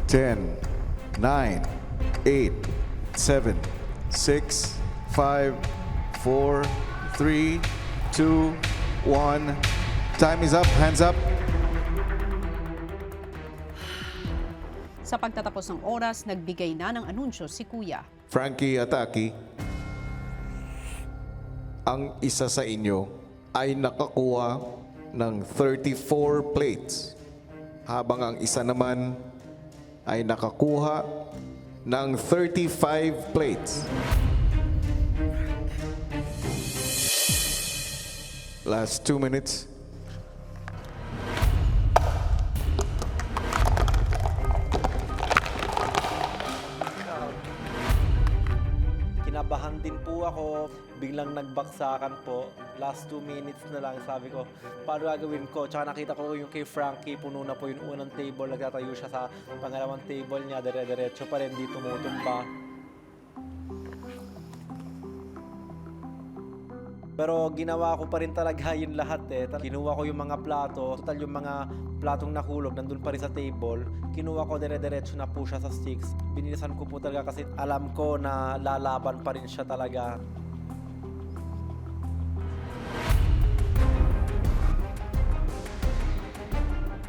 10, 9, 8, 7, 6, 5, 4, 3, 2, 1. Time is up. Hands up. Sa pagtatapos ng oras, nagbigay na ng anunsyo si Kuya. Frankie at Aki, ang isa sa inyo ay nakakuha ng 34 plates, habang ang isa naman ay nakakuha ng 35 plates. Last 2 minutes. Kinabahan din po ako, biglang nagbaksakan po. Last 2 minutes na lang, sabi ko, paano gagawin ko? Tsaka nakita ko yung kay Frankie, puno na po yung unang table, nagtatayo siya sa pangalawang table niya, dire-diretso pa rin, di tumutumba. Pero ginawa ko pa rin talaga yun lahat eh. Kinuha ko yung mga plato, total yung mga platong nahulog, nandun pa rin sa table. Kinuha ko dire-diretso na po siya sa sticks. Binilisan ko po talaga kasi alam ko na lalaban pa rin siya talaga.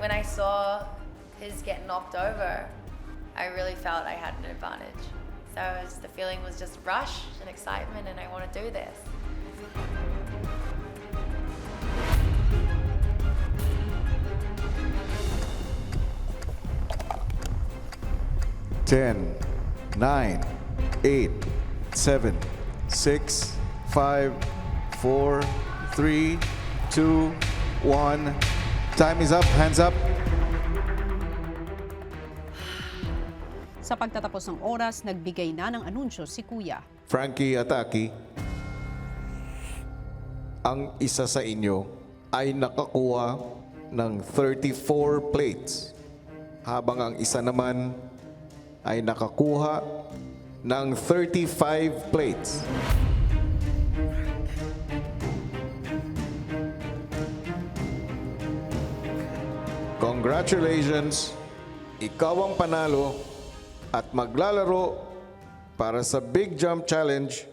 When I saw his get knocked over, I really felt I had an advantage. So the feeling was just rush and excitement, and I want to do this. Ten, 9, 8, 7, 6, 5, 4, 3, 2, 1. Time is up. Hands up. Sa pagtatapos ng oras, nagbigay na ng anunsyo si Kuya. Frankie at Aki, ang isa sa inyo ay nakakuha ng 34 plates, habang ang isa naman ay nakakuha ng 35 plates. Congratulations! Ikaw ang panalo at maglalaro para sa Big Jump Challenge.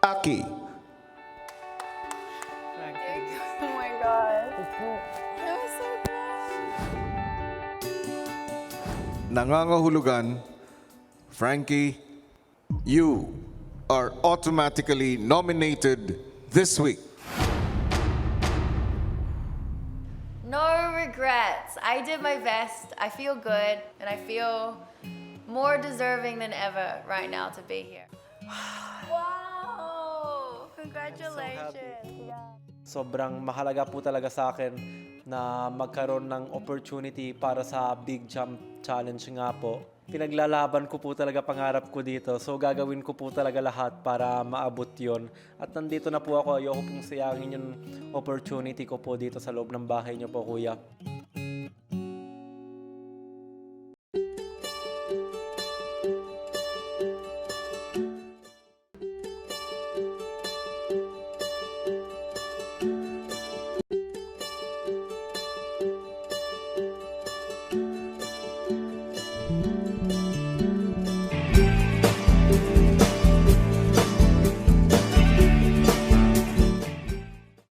Aki. Oh my god. That was so close. Nangangahulugan, Frankie, you are automatically nominated this week. No regrets. I did my best. I feel good, and I feel more deserving than ever right now to be here. Wow! Congratulations. Sobrang mahalaga po talaga sa akin na magkaroon ng opportunity para sa Big Jump Challenge nga po. Pinaglalaban ko po talaga pangarap ko dito. So gagawin ko po talaga lahat para maabot yon. At nandito na po ako. Ayoko pong sayangin yung opportunity ko po dito sa loob ng bahay niyo po, Kuya.